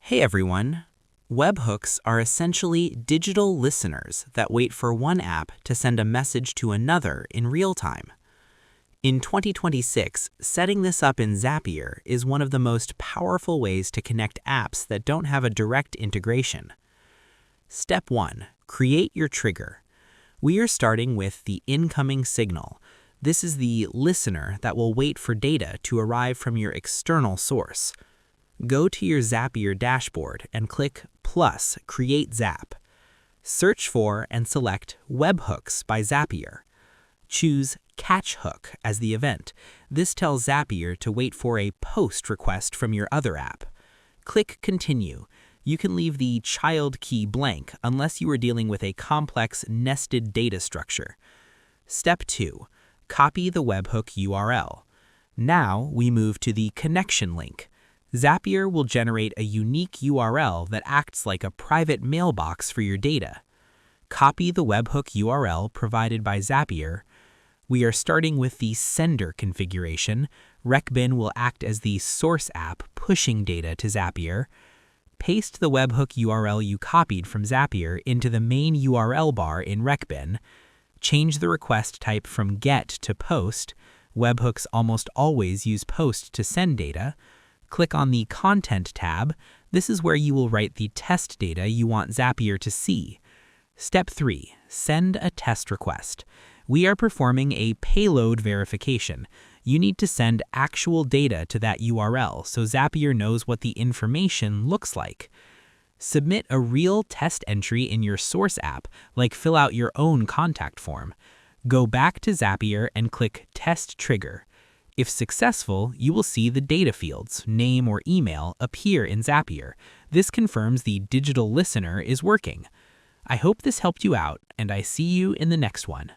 Hey everyone! Webhooks are essentially digital listeners that wait for one app to send a message to another in real time. In 2026, setting this up in Zapier is one of the most powerful ways to connect apps that don't have a direct integration. Step 1. Create your trigger. We are starting with the incoming signal. This is the listener that will wait for data to arrive from your external source. Go to your Zapier dashboard and click plus Create Zap. Search for and select Webhooks by Zapier. Choose Catch Hook as the event. This tells Zapier to wait for a post request from your other app. Click Continue. You can leave the child key blank unless you are dealing with a complex nested data structure. Step 2. Copy the webhook URL. Now we move to the connection link. Zapier will generate a unique URL that acts like a private mailbox for your data. Copy the webhook URL provided by Zapier. We are starting with the sender configuration. Recbin will act as the source app pushing data to Zapier. Paste the webhook URL you copied from Zapier into the main URL bar in Recbin. Change the request type from GET to POST. Webhooks almost always use POST to send data. Click on the Content tab. This is where you will write the test data you want Zapier to see. Step 3. Send a test request. We are performing a payload verification. You need to send actual data to that URL so Zapier knows what the information looks like. Submit a real test entry in your source app, like fill out your own contact form. Go back to Zapier and click Test Trigger. If successful, you will see the data fields, name or email, appear in Zapier. This confirms the digital listener is working. I hope this helped you out, and I see you in the next one.